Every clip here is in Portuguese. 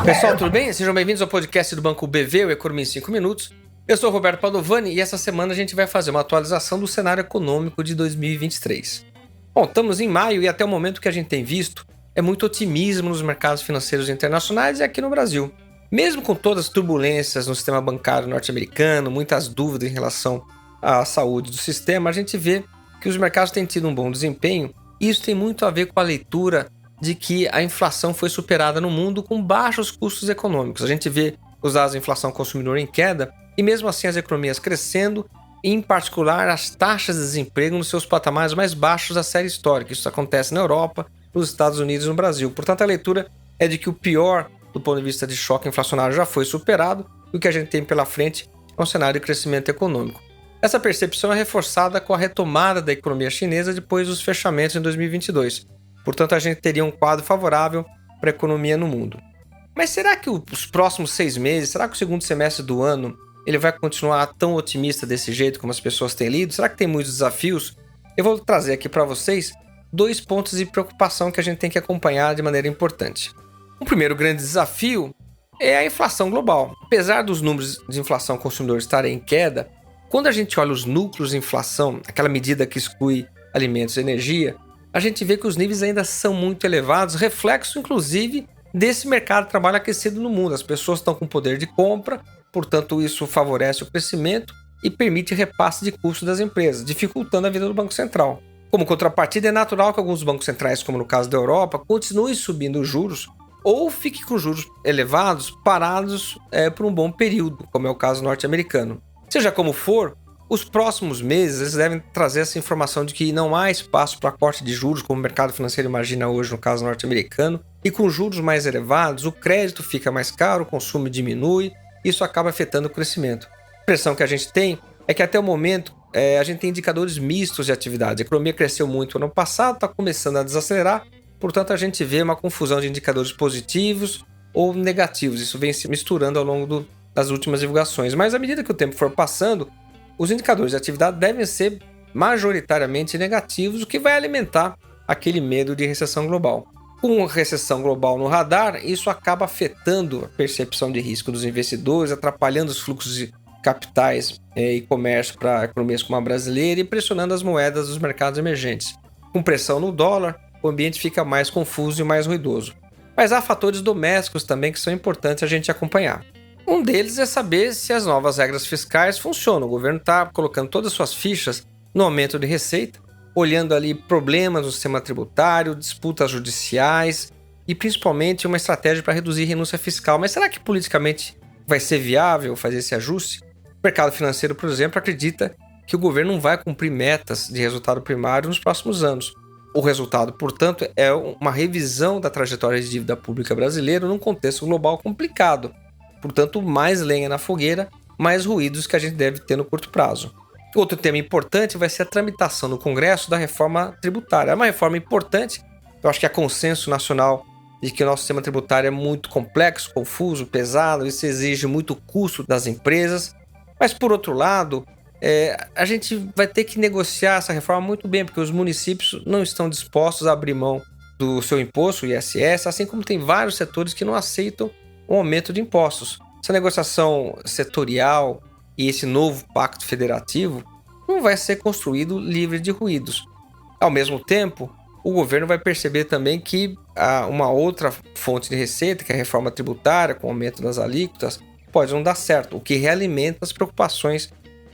Pessoal, tudo bem? Sejam bem-vindos ao podcast do Banco BV, o Economia em 5 Minutos. Eu sou o Roberto Padovani e essa semana a gente vai fazer uma atualização do cenário econômico de 2023. Bom, estamos em maio e até o momento que a gente tem visto é muito otimismo nos mercados financeiros internacionais e aqui no Brasil. Mesmo com todas as turbulências no sistema bancário norte-americano, muitas dúvidas em relação à saúde do sistema, a gente vê que os mercados têm tido um bom desempenho e isso tem muito a ver com a leitura de que a inflação foi superada no mundo com baixos custos econômicos. A gente vê os dados de inflação consumidor em queda e mesmo assim as economias crescendo, e em particular as taxas de desemprego nos seus patamares mais baixos da série histórica. Isso acontece na Europa, nos Estados Unidos e no Brasil. Portanto, a leitura é de que o pior do ponto de vista de choque inflacionário já foi superado e o que a gente tem pela frente é um cenário de crescimento econômico. Essa percepção é reforçada com a retomada da economia chinesa depois dos fechamentos em 2022. Portanto, a gente teria um quadro favorável para a economia no mundo. Mas será que os próximos 6 meses, será que o segundo semestre do ano, ele vai continuar tão otimista desse jeito como as pessoas têm lido? Será que tem muitos desafios? Eu vou trazer aqui para vocês 2 pontos de preocupação que a gente tem que acompanhar de maneira importante. O primeiro grande desafio é a inflação global. Apesar dos números de inflação consumidor estarem em queda, quando a gente olha os núcleos de inflação, aquela medida que exclui alimentos e energia, a gente vê que os níveis ainda são muito elevados, reflexo inclusive desse mercado de trabalho aquecido no mundo. As pessoas estão com poder de compra, portanto isso favorece o crescimento e permite repasse de custos das empresas, dificultando a vida do Banco Central. Como contrapartida, é natural que alguns bancos centrais, como no caso da Europa, continuem subindo os juros ou fiquem com juros elevados parados por um bom período, como é o caso norte-americano. Seja como for, os próximos meses eles devem trazer essa informação de que não há espaço para corte de juros, como o mercado financeiro imagina hoje no caso norte-americano, e com juros mais elevados, o crédito fica mais caro, o consumo diminui, e isso acaba afetando o crescimento. A impressão que a gente tem é que até o momento a gente tem indicadores mistos de atividade. A economia cresceu muito no ano passado, está começando a desacelerar, portanto a gente vê uma confusão de indicadores positivos ou negativos. Isso vem se misturando ao longo das últimas divulgações, mas à medida que o tempo for passando, os indicadores de atividade devem ser majoritariamente negativos, o que vai alimentar aquele medo de recessão global. Com recessão global no radar, isso acaba afetando a percepção de risco dos investidores, atrapalhando os fluxos de capitais e comércio para economias como a brasileira e pressionando as moedas dos mercados emergentes. Com pressão no dólar, o ambiente fica mais confuso e mais ruidoso. Mas há fatores domésticos também que são importantes a gente acompanhar. Um deles é saber se as novas regras fiscais funcionam. O governo está colocando todas as suas fichas no aumento de receita, olhando ali problemas no sistema tributário, disputas judiciais e principalmente uma estratégia para reduzir renúncia fiscal. Mas será que politicamente vai ser viável fazer esse ajuste? O mercado financeiro, por exemplo, acredita que o governo não vai cumprir metas de resultado primário nos próximos anos. O resultado, portanto, é uma revisão da trajetória de dívida pública brasileira num contexto global complicado. Portanto, mais lenha na fogueira, mais ruídos que a gente deve ter no curto prazo. Outro tema importante vai ser a tramitação no Congresso da reforma tributária. É uma reforma importante, eu acho que há consenso nacional de que o nosso sistema tributário é muito complexo, confuso, pesado, isso exige muito custo das empresas. Mas, por outro lado, a gente vai ter que negociar essa reforma muito bem, porque os municípios não estão dispostos a abrir mão do seu imposto, o ISS, assim como tem vários setores que não aceitam um aumento de impostos. Essa negociação setorial e esse novo pacto federativo não vai ser construído livre de ruídos. Ao mesmo tempo, o governo vai perceber também que uma outra fonte de receita, que é a reforma tributária, com o aumento das alíquotas, pode não dar certo, o que realimenta as preocupações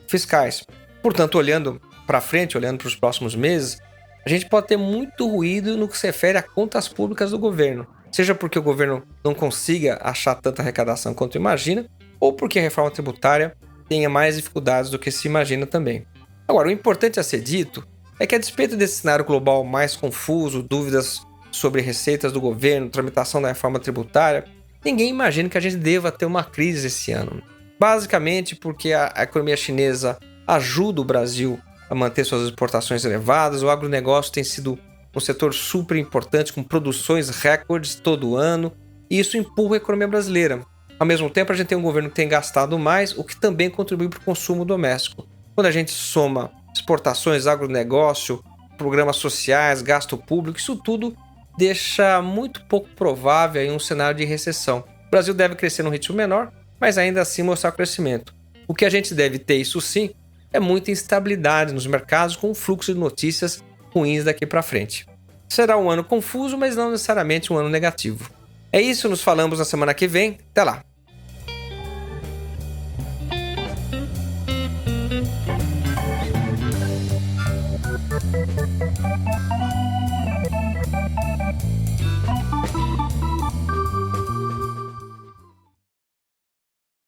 fiscais. Portanto, olhando para frente, olhando para os próximos meses, a gente pode ter muito ruído no que se refere a contas públicas do governo. Seja porque o governo não consiga achar tanta arrecadação quanto imagina, ou porque a reforma tributária tenha mais dificuldades do que se imagina também. Agora, o importante a ser dito é que, a despeito desse cenário global mais confuso, dúvidas sobre receitas do governo, tramitação da reforma tributária, ninguém imagina que a gente deva ter uma crise esse ano. Basicamente porque a economia chinesa ajuda o Brasil a manter suas exportações elevadas, o agronegócio tem sido um setor super importante, com produções recordes todo ano, e isso empurra a economia brasileira. Ao mesmo tempo, a gente tem um governo que tem gastado mais, o que também contribui para o consumo doméstico. Quando a gente soma exportações, agronegócio, programas sociais, gasto público, isso tudo deixa muito pouco provável aí um cenário de recessão. Brasil deve crescer num ritmo menor, mas ainda assim mostrar crescimento. O que a gente deve ter, isso sim, é muita instabilidade nos mercados com um fluxo de notícias ruins daqui para frente. Será um ano confuso, mas não necessariamente um ano negativo. É isso, nos falamos na semana que vem. Até lá!